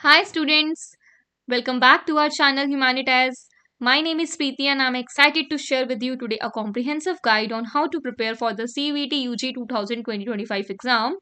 Hi students, welcome back to our channel Humanitas. My name is Preeti and I'm excited to share with you today a comprehensive guide on how to prepare for the CUET UG 2020-25 exam.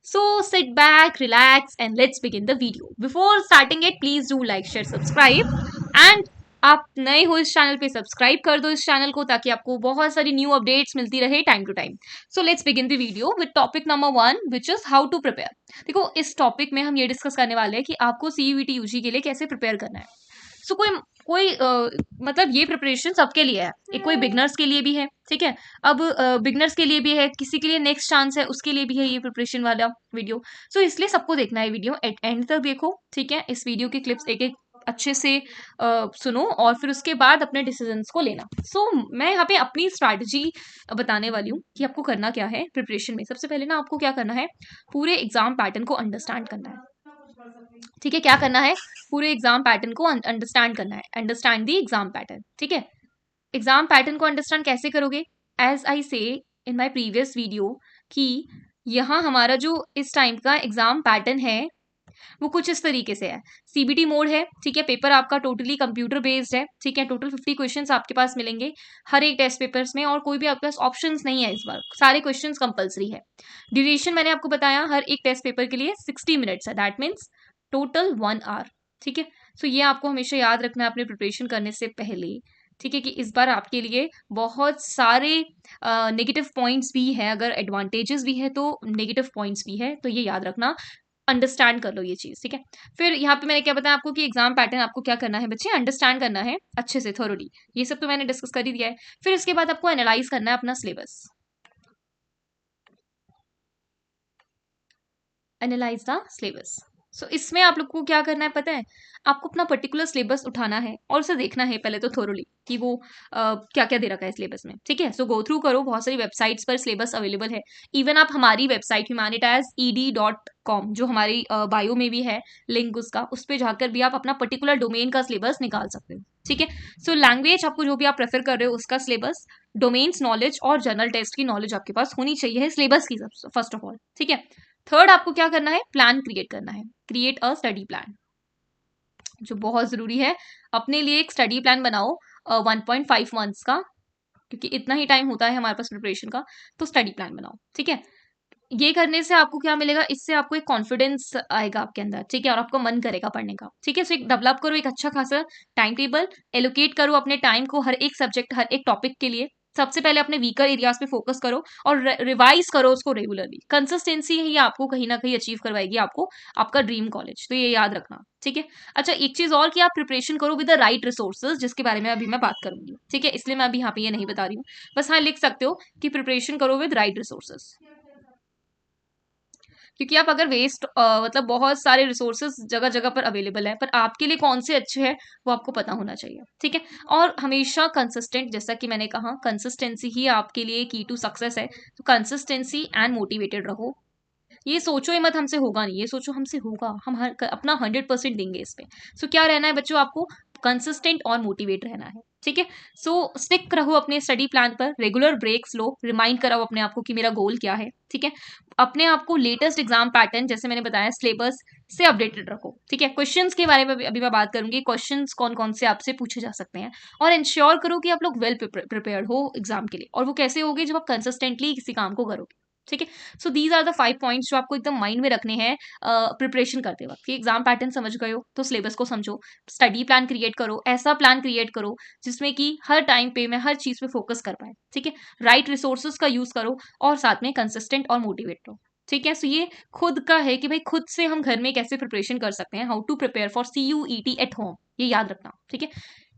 So sit back, relax and let's begin the video. Before starting it, please do like, share, subscribe and आप नए हो इस channel पे subscribe कर दो इस channel को ताकि आपको बहुत सारी न्यू अपडेट्स मिलती रहे time to time. So let's begin the video with topic number 1 which is how to prepare. देखो इस टॉपिक में हम ये डिस्कस करने वाले हैं कि आपको सीयूईटी यूजी के लिए कैसे प्रिपेयर करना है. सो कोई कोई मतलब ये प्रिपरेशन सबके लिए है. एक कोई बिगनर्स के लिए भी है, ठीक है. अब बिगनर्स के लिए भी है, किसी के लिए नेक्स्ट चांस है उसके लिए भी है ये प्रिपरेशन वाला वीडियो. सो इसलिए सबको देखना है वीडियो एंड तक देखो, ठीक है. इस वीडियो की क्लिप्स एक एक अच्छे से सुनो और फिर उसके बाद अपने डिसीजंस को लेना. मैं यहाँ पे अपनी स्ट्रैटेजी बताने वाली हूँ कि आपको करना क्या है प्रिपरेशन में. सबसे पहले ना आपको क्या करना है, पूरे एग्जाम पैटर्न को अंडरस्टैंड करना है. ठीक है, क्या करना है, पूरे एग्जाम पैटर्न को अंडरस्टैंड करना है. Understand the exam pattern. ठीक है, एग्जाम पैटर्न को अंडरस्टैंड कैसे करोगे? एज आई से इन माई प्रीवियस वीडियो कि यहाँ हमारा जो इस टाइम का एग्जाम पैटर्न है वो कुछ इस तरीके से है. सीबीटी मोड है, ठीक है. पेपर आपका टोटली कंप्यूटर बेस्ड है, ठीक है. टोटल 50 क्वेश्चंस आपके पास मिलेंगे हर एक टेस्ट पेपर्स में और कोई भी आपके पास ऑप्शंस नहीं है. इस बार सारे क्वेश्चंस कंपलसरी है. ड्यूरेशन मैंने आपको बताया हर एक टेस्ट पेपर के लिए 60 मिनट्स है. That means total 1 hour. ठीक है. सो ये आपको हमेशा याद रखना है अपने प्रिपरेशन करने से पहले. ठीक है, कि इस बार आपके लिए बहुत सारे नेगेटिव पॉइंट्स भी है. अगर एडवांटेजेस भी है तो नेगेटिव पॉइंट्स भी है, तो ये याद रखना. अंडरस्टैंड कर लो ये चीज. ठीक है, फिर यहाँ पे मैंने क्या बताया आपको कि एग्जाम पैटर्न आपको क्या करना है बच्चे, अंडरस्टैंड करना है अच्छे से थोरोली. ये सब तो मैंने डिस्कस कर ही दिया है. फिर इसके बाद आपको एनालाइज करना है अपना syllabus. Analyse the syllabus. So इसमें आप लोग को क्या करना है पता है, आपको अपना पर्टिकुलर सिलेबस उठाना है और उसे देखना है पहले तो थोरोली कि वो क्या क्या दे रखा है सिलेबस में. ठीक है, सो गो थ्रू करो. बहुत सारी वेबसाइट्स पर सिलेबस अवेलेबल है. इवन आप हमारी वेबसाइट humanitased.com जो हमारी बायो में भी है लिंक उसका, उस पर जाकर भी आप अपना पर्टिकुलर डोमेन का सिलेबस निकाल सकते हो. ठीक है, सो लैंग्वेज आपको जो भी आप प्रेफर कर रहे हो उसका सिलेबस, डोमेन्स नॉलेज और जनरल टेस्ट की नॉलेज आपके पास होनी चाहिए सिलेबस की फर्स्ट ऑफ ऑल. ठीक है. थर्ड आपको क्या करना है, प्लान क्रिएट करना है. क्रिएट अ स्टडी प्लान, जो बहुत जरूरी है. अपने लिए एक स्टडी प्लान बनाओ 1.5 मंथ्स का, क्योंकि इतना ही टाइम होता है हमारे पास प्रिपरेशन का. तो स्टडी प्लान बनाओ. ठीक है, ये करने से आपको क्या मिलेगा, इससे आपको एक कॉन्फिडेंस आएगा आपके अंदर. ठीक है, और आपको मन करेगा पढ़ने का. ठीक है, सो एक डेवलप करो एक अच्छा खासा टाइम टेबल. एलोकेट करो अपने टाइम को हर एक सब्जेक्ट हर एक टॉपिक के लिए. सबसे पहले अपने वीकर एरियाज पे फोकस करो और रिवाइज करो उसको रेगुलरली. कंसिस्टेंसी ही आपको कहीं ना कहीं अचीव करवाएगी आपको आपका ड्रीम कॉलेज. तो ये याद रखना. ठीक है. अच्छा, एक चीज और कि आप प्रिपरेशन करो विद द राइट रिसोर्सेज, जिसके बारे में अभी मैं बात करूंगी. ठीक है, इसलिए मैं अभी यहाँ पे ये नहीं बता रही हूँ. बस हाँ लिख सकते हो कि प्रिपरेशन करो विद राइट रिसोर्सेज. क्योंकि आप अगर वेस्ट मतलब बहुत सारे रिसोर्सेज जगह जगह पर अवेलेबल है, पर आपके लिए कौन से अच्छे हैं वो आपको पता होना चाहिए. ठीक है, और हमेशा कंसिस्टेंट, जैसा कि मैंने कहा कंसिस्टेंसी ही आपके लिए की टू सक्सेस है. तो कंसिस्टेंसी एंड मोटिवेटेड रहो. ये सोचो ही मत हमसे होगा नहीं, ये सोचो हमसे होगा, हम अपना 100% देंगे इस पे. सो क्या रहना है बच्चों, आपको कंसिस्टेंट और मोटिवेट रहना है. ठीक है, सो स्टिक रहो अपने स्टडी प्लान पर. रेगुलर ब्रेक्स लो, रिमाइंड कराओ अपने आप को कि मेरा गोल क्या है. ठीक है, अपने आप को लेटेस्ट एग्जाम पैटर्न जैसे मैंने बताया सिलेबस से अपडेटेड रखो. ठीक है, क्वेश्चंस के बारे में अभी मैं बात करूंगी. क्वेश्चंस कौन कौन से आपसे पूछे जा सकते हैं, और इंश्योर करो कि आप लोग वेल प्रिपेयर्ड हो एग्जाम के लिए. और वो कैसे होगे, जब आप कंसिस्टेंटली किसी काम को करोगे. ठीक है, so these are the 5 points जो आपको एकदम माइंड में रखने हैं प्रिपरेशन करते वक्त. कि एग्जाम पैटर्न समझ गए हो तो सिलेबस को समझो. स्टडी प्लान क्रिएट करो, ऐसा प्लान क्रिएट करो जिसमें कि हर टाइम पे मैं हर चीज पे फोकस कर पाए. ठीक है, राइट रिसोर्सेज का यूज करो और साथ में कंसिस्टेंट और मोटिवेट रहो. ठीक है, सो ये खुद का है कि भाई खुद से हम घर में कैसे प्रिपरेशन कर सकते हैं. How to prepare for CUET at home, ये याद रखना. ठीक है,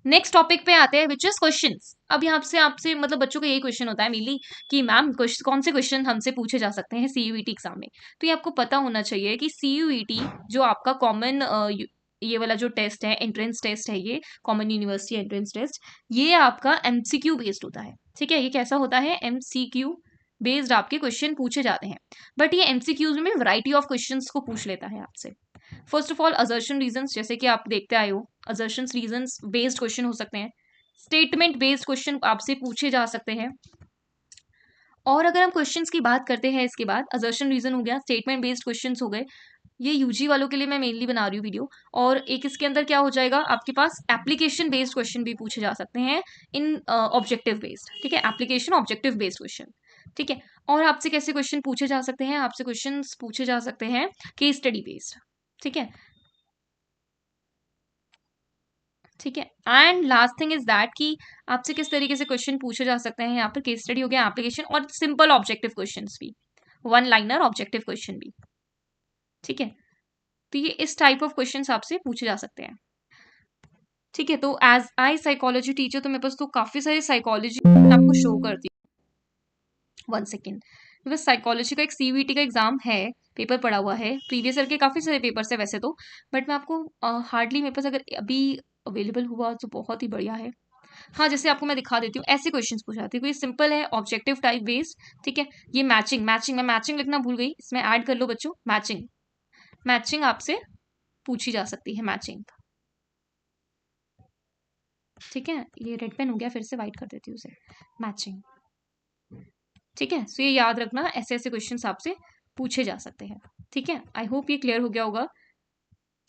नेक्स्ट टॉपिक पे आते हैं विच इज क्वेश्चंस. अब यहाँ से आपसे मतलब बच्चों का यही क्वेश्चन होता है मेनली कि मैम कौन से क्वेश्चन हमसे पूछे जा सकते हैं CUET एग्जाम में. तो ये आपको पता होना चाहिए कि CUET जो आपका कॉमन ये वाला जो टेस्ट है, एंट्रेंस टेस्ट है, ये कॉमन यूनिवर्सिटी एंट्रेंस टेस्ट, ये आपका MCQ बेस्ड होता है. ठीक है, ये कैसा होता है, MCQ बेस्ड आपके क्वेश्चन पूछे जाते हैं. बट ये MCQs में वैरायटी ऑफ क्वेश्चंस को पूछ लेता है आपसे. First of all assertion reasons, जैसे कि आप देखते आए हो असर्शन रीजंस बेस्ड क्वेश्चन हो सकते हैं. स्टेटमेंट बेस्ड क्वेश्चन आपसे पूछे जा सकते हैं. और अगर हम क्वेश्चंस की बात करते हैं इसके बाद, असर्शन रीजन हो गया, स्टेटमेंट बेस्ड क्वेश्चंस हो गए, ये यूजी वालों के लिए मैं मेनली बना रही हूँ वीडियो। और एक इसके अंदर क्या हो जाएगा, आपके पास एप्लीकेशन बेस्ड क्वेश्चन भी पूछे जा सकते हैं इन ऑब्जेक्टिव बेस्ड, ठीक है, एप्लीकेशन ऑब्जेक्टिव बेस्ड क्वेश्चन, ठीक है। और आपसे कैसे क्वेश्चन पूछे जा सकते हैं, आपसे क्वेश्चन पूछे जा सकते हैं केस स्टडी बेस्ड, ठीक है, ठीक है। And last thing is that कि आपसे किस तरीके से क्वेश्चन पूछे जा सकते हैं, यहाँ पर केस स्टडी हो गया, एप्लीकेशन और सिंपल ऑब्जेक्टिव क्वेश्चन भी, वन लाइनर ऑब्जेक्टिव क्वेश्चन भी, ठीक है। तो ये इस टाइप ऑफ क्वेश्चंस आपसे पूछे जा सकते हैं, ठीक है। तो एज आई साइकोलॉजी टीचर, तो मेरे पास तो काफी सारी साइकोलॉजी आपको शो करती हूँ। 1 सेकेंड, मेरे पास साइकोलॉजी का एक सीवीटी का एग्जाम है, पेपर पड़ा हुआ है, प्रीवियस ईयर के काफी सारे पेपर्स है वैसे तो, बट मैं आपको हार्डली मेरे पास अगर अभी अवेलेबल हुआ तो बहुत ही बढ़िया है। हाँ, जैसे आपको मैं दिखा देती हूँ, ऐसे क्वेश्चंस पूछ जाती हूँ, ये सिंपल है, ऑब्जेक्टिव टाइप बेस्ड, ठीक है। ये मैचिंग मैचिंग मैं मैचिंग लिखना भूल गई, इसमें ऐड कर लो बच्चों, मैचिंग, मैचिंग आपसे पूछी जा सकती है, मैचिंग, ठीक है। ये रेड पेन हो गया, फिर से वाइट कर देती हूँ उसे, मैचिंग, ठीक है। सो ये याद रखना, ऐसे ऐसे क्वेश्चन आपसे पूछे जा सकते हैं, ठीक है। आई होप ये क्लियर हो गया होगा।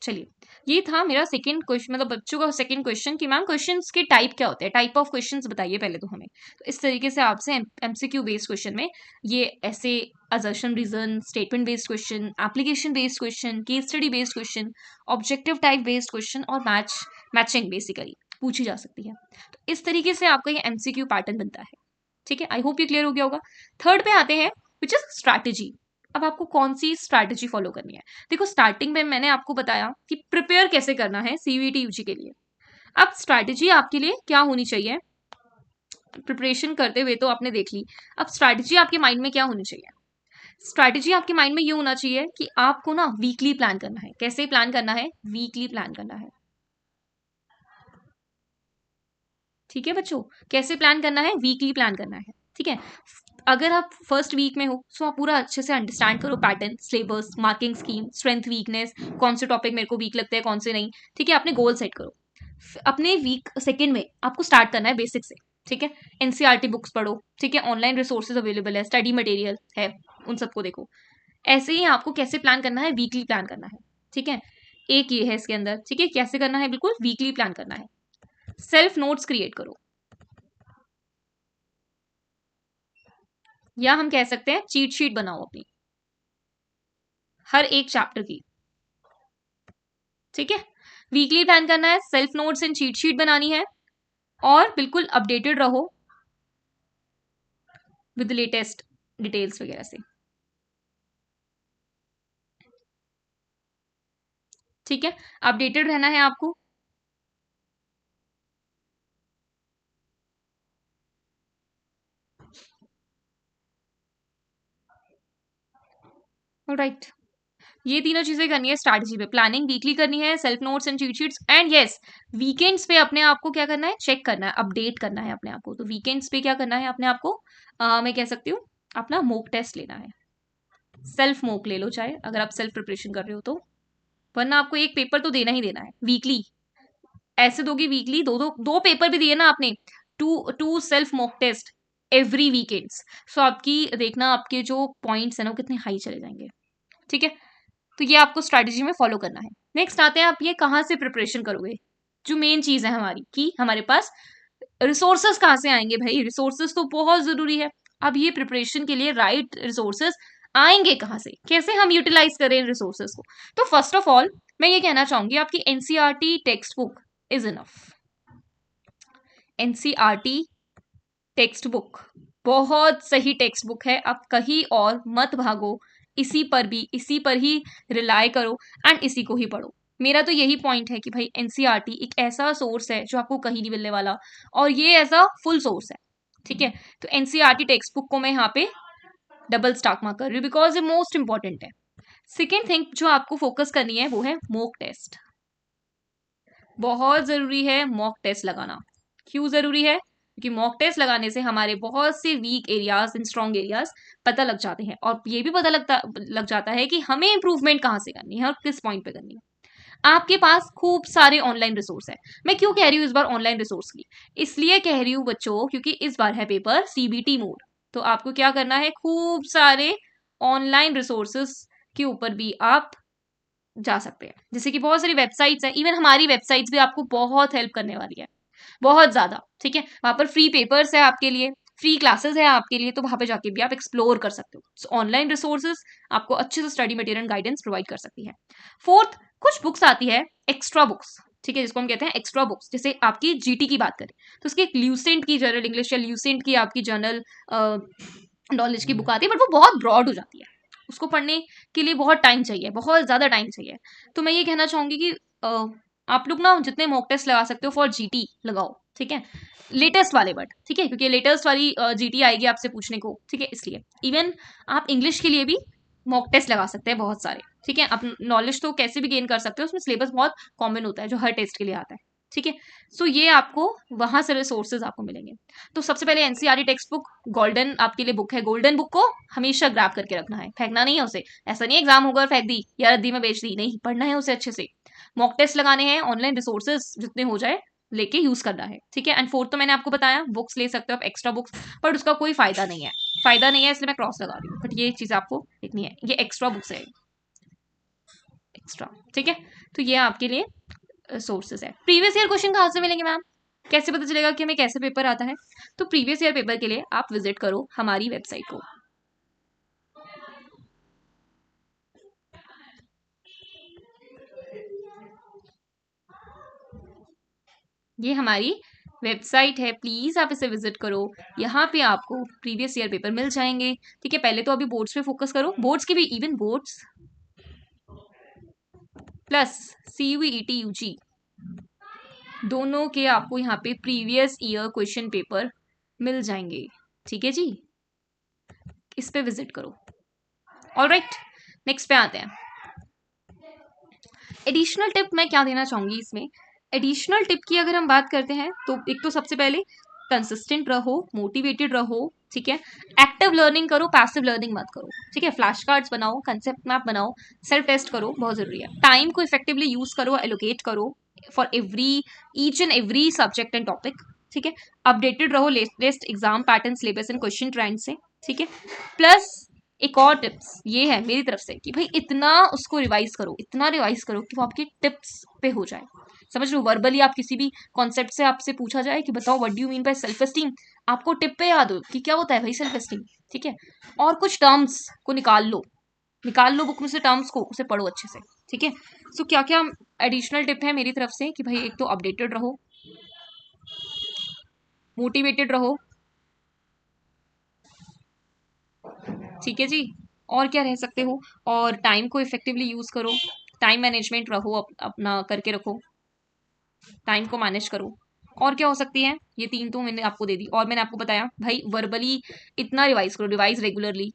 चलिए, ये था मेरा सेकंड क्वेश्चन, मतलब बच्चों का सेकंड क्वेश्चन कि मैम क्वेश्चंस के टाइप क्या होते हैं, टाइप ऑफ क्वेश्चंस बताइए पहले तो हमें। तो इस तरीके से आपसे एमसीक्यू बेस्ड क्वेश्चन में ये ऐसे assertion reason, statement based question, application based question, case study based question, objective type based question और मैचिंग बेसिकली पूछी जा सकती है। तो इस तरीके से आपका ये एमसीक्यू पैटर्न बनता है, ठीक है। आई होप ये क्लियर हो गया होगा। थर्ड पे आते हैं, विच इज स्ट्रैटेजी। अब आपको कौन सी स्ट्रैटेजी फॉलो करनी है। देखो, स्टार्टिंग में मैंने आपको बताया कि प्रिपेयर कैसे करना है सीवीटी यूजी के लिए। अब स्ट्रैटेजी आपके लिए क्या होनी चाहिए, प्रिपरेशन करते हुए तो आपने देख ली, अब स्ट्रैटेजी आपके माइंड में क्या होनी चाहिए। स्ट्रैटेजी आपके माइंड में ये होना चाहिए कि आपको ना वीकली प्लान करना है। कैसे प्लान करना है, वीकली प्लान करना है, ठीक है बच्चों। कैसे प्लान करना है, वीकली प्लान करना है, ठीक है। अगर आप फर्स्ट वीक में हो तो आप पूरा अच्छे से अंडरस्टैंड करो pattern, syllabus, marking scheme, strength, weakness, कौन से टॉपिक मेरे को वीक लगते हैं, कौन से नहीं, ठीक है। अपने गोल सेट करो। अपने वीक सेकेंड में आपको स्टार्ट करना है बेसिक से, ठीक है। एनसीईआरटी बुक्स पढ़ो, ठीक है, ऑनलाइन रिसोर्सेज अवेलेबल है, स्टडी मटेरियल है, उन सबको देखो। ऐसे ही आपको कैसे प्लान करना है, वीकली प्लान करना है, ठीक है। एक ये है इसके अंदर, ठीक है, कैसे करना है, बिल्कुल वीकली प्लान करना है। सेल्फ नोट्स क्रिएट करो, या हम कह सकते हैं चीट शीट बनाओ अपनी, हर एक चैप्टर की, ठीक है। वीकली प्लान करना है, self notes and cheat sheet बनानी है, और बिल्कुल अपडेटेड रहो विद लेटेस्ट डिटेल्स वगैरह से, ठीक है। अपडेटेड रहना है आपको। राइट, ये तीनों चीजें करनी है स्ट्रैटेजी पे, प्लानिंग वीकली करनी है, self notes and cheat sheets, and yes, weekends पे अपने आप को क्या करना है, चेक करना है, अपडेट करना है अपने आप को। तो वीकेंड्स पे क्या करना है अपने आप को, मैं कह सकती हूँ अपना मोक टेस्ट लेना है, सेल्फ मोक ले लो चाहे, अगर आप सेल्फ प्रिपरेशन कर रहे हो तो, वरना आपको एक पेपर तो देना ही देना है वीकली। ऐसे दोगे वीकली, दो पेपर भी दिए ना आपने, two two self mock test every weekends, so आपकी देखना आपके जो पॉइंट्स है ना वो कितने हाई चले जाएंगे, ठीक है। तो ये आपको स्ट्रैटेजी में फॉलो करना है। नेक्स्ट आते हैं, आप ये कहाँ से प्रिपरेशन करोगे, जो मेन चीज है हमारी कि हमारे पास रिसोर्सेस कहाँ से आएंगे। भाई रिसोर्सेस तो बहुत जरूरी है। अब ये प्रिपरेशन के लिए राइट रिसोर्सेस आएंगे कहाँ से, कैसे हम यूटिलाइज करें इन रिसोर्सेस को। तो फर्स्ट ऑफ ऑल मैं ये कहना चाहूंगी, आपकी NCERT text book is enough. NCERT text book बहुत सही टेक्स्ट बुक है, आप कहीं और मत भागो, इसी पर ही रिलाय करो एंड इसी को ही पढ़ो। मेरा तो यही पॉइंट है कि भाई एनसीईआरटी एक ऐसा सोर्स है जो आपको कहीं नहीं मिलने वाला, और ये ऐसा फुल सोर्स है, ठीक है। तो एनसीईआरटी टेक्स्ट बुक को मैं यहाँ पे डबल स्टार मार्क कर रही हूँ, बिकॉज ये मोस्ट इंपॉर्टेंट है। सेकेंड थिंग जो आपको फोकस करनी है वो है मॉक टेस्ट। बहुत जरूरी है मॉक टेस्ट लगाना। क्यों जरूरी है, क्योंकि मॉक टेस्ट लगाने से हमारे बहुत से weak areas and strong areas पता लग जाते हैं, और ये भी पता लग जाता है कि हमें इंप्रूवमेंट कहाँ से करनी है और किस पॉइंट पे करनी है। आपके पास खूब सारे ऑनलाइन रिसोर्स है। मैं क्यों कह रही हूँ इस बार ऑनलाइन रिसोर्स की, इसलिए कह रही हूँ बच्चों क्योंकि इस बार है पेपर सीबीटी मोड। तो आपको क्या करना है, खूब सारे ऑनलाइन रिसोर्सेस के ऊपर भी आप जा सकते हैं। जैसे कि बहुत सारी वेबसाइट्स हैं, इवन हमारी वेबसाइट्स भी आपको बहुत हेल्प करने वाली है, बहुत ज़्यादा। ठीक है, वहाँ पर फ्री पेपर्स है आपके लिए, फ्री क्लासेस है आपके लिए, तो वहाँ पे जाके भी आप एक्सप्लोर कर सकते हो। ऑनलाइन रिसोर्सेज आपको अच्छे से स्टडी मटेरियल गाइडेंस प्रोवाइड कर सकती है। फोर्थ, कुछ बुक्स आती है एक्स्ट्रा बुक्स, ठीक है, जिसको हम कहते हैं एक्स्ट्रा बुक्स। जैसे आपकी जीटी की बात करें तो उसकी एक ल्यूसेंट की जनरल इंग्लिश या ल्यूसेंट की आपकी जनरल नॉलेज की बुक आती है, बट वो बहुत ब्रॉड हो जाती है, उसको पढ़ने के लिए बहुत टाइम चाहिए, बहुत ज़्यादा टाइम चाहिए। तो मैं ये कहना चाहूंगी कि आप लोग ना जितने मॉक टेस्ट लगा सकते हो फॉर जीटी लगाओ, ठीक है, लेटेस्ट वाले, बट ठीक है, क्योंकि लेटेस्ट वाली जीटी आएगी आपसे पूछने को, ठीक है, इसलिए इवन आप इंग्लिश के लिए भी मॉक टेस्ट लगा सकते हैं बहुत सारे, ठीक है। आप नॉलेज तो कैसे भी गेन कर सकते हो, उसमें सिलेबस बहुत कॉमन होता है जो हर टेस्ट के लिए आता है, ठीक है। सो ये आपको वहां से रिसोर्सेज आपको मिलेंगे। तो सबसे पहले एनसीईआरटी टेक्स्ट बुक गोल्डन आपके लिए बुक है, गोल्डन बुक को हमेशा ग्रैब करके रखना है, फेंकना नहीं है उसे। ऐसा नहीं एग्जाम होगा और फेंक दी या रद्दी में बेच दी, नहीं, पढ़ना है उसे अच्छे से। मॉक टेस्ट लगाने हैं, ऑनलाइन रिसोर्सेज जितने हो जाए लेके यूज करना है, ठीक है। एंड फोर्थ तो मैंने आपको बताया, बुक्स ले सकते हो आप एक्स्ट्रा बुक्स, बट उसका कोई फायदा नहीं है, फायदा नहीं है, इसलिए मैं क्रॉस लगा रही हूँ, बट ये चीज आपको देखनी है, ये एक्स्ट्रा बुक्स है, एक्स्ट्रा, ठीक है। तो ये आपके लिए सोर्सेस है। प्रीवियस ईयर क्वेश्चन कहाँ से मिलेंगे मैम, कैसे पता चलेगा कि हमें कैसे पेपर आता है? तो प्रीवियस ईयर पेपर के लिए आप विजिट करो हमारी वेबसाइट को। ये हमारी वेबसाइट है, प्लीज आप इसे विजिट करो। यहाँ पे आपको प्रीवियस ईयर पेपर मिल जाएंगे, ठीक है। पहले तो अभी बोर्ड्स पे फोकस करो, बोर्ड्स के भी, even boards plus CUET UG दोनों के आपको यहाँ पे प्रीवियस ईयर क्वेश्चन पेपर मिल जाएंगे, ठीक है जी। इस पे विजिट करो। ऑलराइट, नेक्स्ट पे आते हैं। एडिशनल टिप मैं क्या देना चाहूंगी इसमें, एडिशनल टिप की अगर हम बात करते हैं तो एक तो सबसे पहले कंसिस्टेंट रहो, मोटिवेटेड रहो, ठीक है। एक्टिव लर्निंग करो, पैसिव लर्निंग मत करो, ठीक है। फ्लैश कार्ड्स बनाओ, कंसेप्ट मैप बनाओ, सेल्फ टेस्ट करो, बहुत जरूरी है। टाइम को इफेक्टिवली यूज करो, एलोकेट करो for every each and every subject and topic, ठीक है। अपडेटेड रहो latest exam pattern, syllabus and question trend से, ठीक है। प्लस एक और टिप्स ये है मेरी तरफ से कि भाई इतना उसको रिवाइज करो, इतना रिवाइज करो कि वो आपकी टिप्स पे हो जाए। समझ लो, वर्बली आप किसी भी कॉन्सेप्ट से आपसे पूछा जाए कि बताओ what do you mean by self esteem, आपको टिप पे याद हो कि क्या होता है भाई सेल्फ एस्टीम, ठीक है। और कुछ टर्म्स को निकाल लो बुक में से टर्म्स को, उसे पढ़ो अच्छे से, ठीक है। सो क्या क्या एडिशनल टिप है मेरी तरफ से कि भाई एक तो अपडेटेड रहो, मोटिवेटेड रहो, ठीक है जी। और क्या रह सकते हो, और टाइम को इफेक्टिवली यूज करो, टाइम मैनेजमेंट रहो, अपना करके रखो, टाइम को मैनेज करो। और क्या हो सकती है, ये तीन तो मैंने आपको दे दी, और मैंने आपको बताया भाई वर्बली इतना रिवाइज करो, रिवाइज रेगुलरली,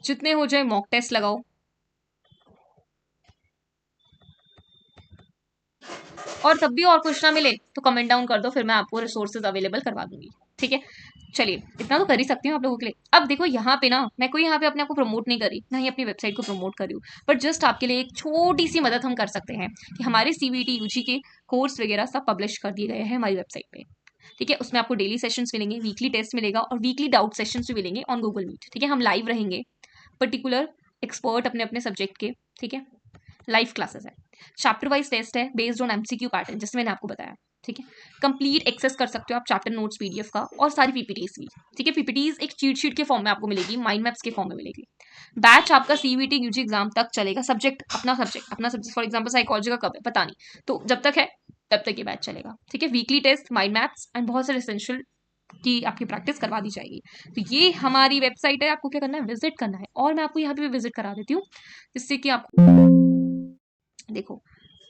जितने हो जाए मॉक टेस्ट लगाओ। और तब भी और कुछ ना मिले तो कमेंट डाउन कर दो, फिर मैं आपको रिसोर्सेज अवेलेबल करवा दूंगी, ठीक है। चलिए, इतना तो कर ही सकती हूँ आप लोगों के लिए। अब देखो यहाँ पे ना, मैं कोई यहाँ पे अपने आप को प्रमोट नहीं कर रही, ना ही अपनी वेबसाइट को प्रमोट कर रही हूँ, बट जस्ट आपके लिए एक छोटी सी मदद हम कर सकते हैं कि हमारे सीवीटी यूजी के कोर्स वगैरह सब पब्लिश कर दिए गए हैं हमारी वेबसाइट पे, ठीक है। उसमें आपको डेली सेशंस मिलेंगे, वीकली टेस्ट मिलेगा और वीकली डाउट सेशंस भी मिलेंगे ऑन गूगल मीट, ठीक है। हम लाइव रहेंगे, पर्टिकुलर एक्सपर्ट अपने अपने सब्जेक्ट के, ठीक है। लाइव क्लासेस है, चैप्टर वाइज टेस्ट है बेस्ड ऑन एमसीक्यू पैटर्न, जैसे मैंने आपको बताया, ठीक है। कंप्लीट एक्सेस कर सकते हो आप चैप्टर नोट्स पीडीएफ का और सारी पीपीटीज भी, ठीक है। पीपीटीज एक चीट शीट के फॉर्म में आपको मिलेगी, माइंड मैप्स के फॉर्म में मिलेगी। बैच आपका सीवीटी यूजी एग्जाम तक चलेगा, सब्जेक्ट फॉर एग्जाम्पल साइकोलॉजी का कब है पता नहीं, तो जब तक है तब तक ये बैच चलेगा, ठीक है। Weekly test, mind maps and बहुत सारे एसेंशियल की आपकी प्रैक्टिस करवा दी जाएगी। तो ये हमारी वेबसाइट है, आपको क्या करना है, विजिट करना है। और मैं आपको यहाँ पे भी विजिट करा देती हूँ, जिससे कि आपको देखो,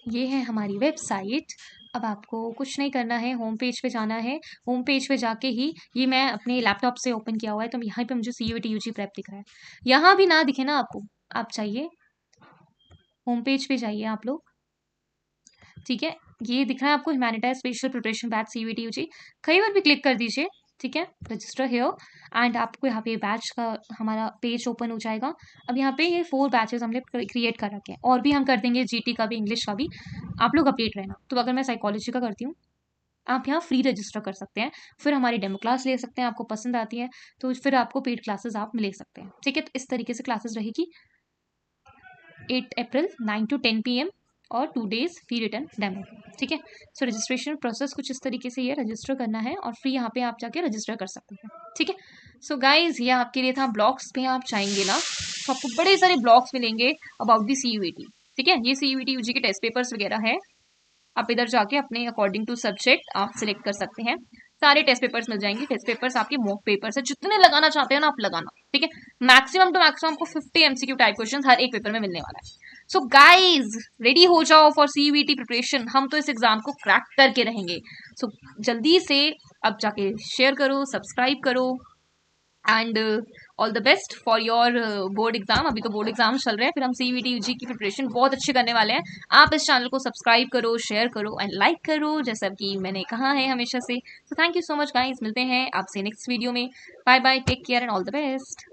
ये है हमारी वेबसाइट। अब आपको कुछ नहीं करना है, होम पेज पे जाना है। होम पेज पे जाके ही, ये मैं अपने लैपटॉप से ओपन किया हुआ है, तो यहाँ पे मुझे सीयूईटी यूजी प्रेप दिख रहा है। यहाँ भी ना दिखे ना आपको, आप चाहिए होम पेज पे जाइए आप लोग, ठीक है। ये दिख रहा है आपको, humanities special preparation batch CUET UG, कहीं पर भी क्लिक कर दीजिए, ठीक है। रजिस्टर हियर एंड आपको यहाँ पे बैच का हमारा पेज ओपन हो जाएगा। अब यहाँ पे ये 4 बैचेस हमने क्रिएट कर रखे हैं, और भी हम कर देंगे, जीटी का भी, इंग्लिश का भी, आप लोग अपडेट रहना। तो अगर मैं साइकोलॉजी का करती हूँ, आप यहाँ फ्री रजिस्टर कर सकते हैं, फिर हमारी डेमो क्लास ले सकते हैं, आपको पसंद आती है तो फिर आपको पेड क्लासेस आप ले सकते हैं, ठीक है। तो इस तरीके से क्लासेस रहेगी 8 अप्रैल 9 to 10 PM और 2 days फ्री रिटर्न डेमो, ठीक है। सो रजिस्ट्रेशन प्रोसेस कुछ इस तरीके से ये रजिस्टर करना है और फ्री यहाँ पे आप जाके रजिस्टर कर सकते हैं, ठीक है। सो गाइज ये आपके लिए था। ब्लॉग्स पे आप चाहेंगे ना तो आपको बड़े सारे ब्लॉग्स मिलेंगे अबाउट दी CUET, ठीक है। ये CUET UG के टेस्ट पेपर्स वगैरह है, आप इधर जाके अपने अकॉर्डिंग टू सब्जेक्ट आप सिलेक्ट कर सकते हैं, सारे टेस्ट पेपर्स मिल जाएंगे। टेस्ट पेपर्स आपके मॉक पेपर्स है, जितने लगाना चाहते हैं ना आप लगाना, ठीक है। मैक्सिमम टू मैक्सिमम आपको 50 MCQ टाइप क्वेश्चन हर एक पेपर में मिलने वाला है। सो गाइज रेडी हो जाओ फॉर CUET प्रिपरेशन, हम तो इस एग्जाम को क्रैक करके रहेंगे। सो जल्दी से अब जाके शेयर करो, सब्सक्राइब करो and all the best for your board exam. अभी तो बोर्ड एग्जाम चल रहे हैं, फिर हम CUET UG की प्रिपरेशन बहुत अच्छी करने वाले हैं। आप इस चैनल को सब्सक्राइब करो, शेयर करो एंड लाइक करो, जैसा कि मैंने कहा है हमेशा से। तो thank you so much guys, मिलते हैं आपसे नेक्स्ट वीडियो में। Bye bye, take care and all the best.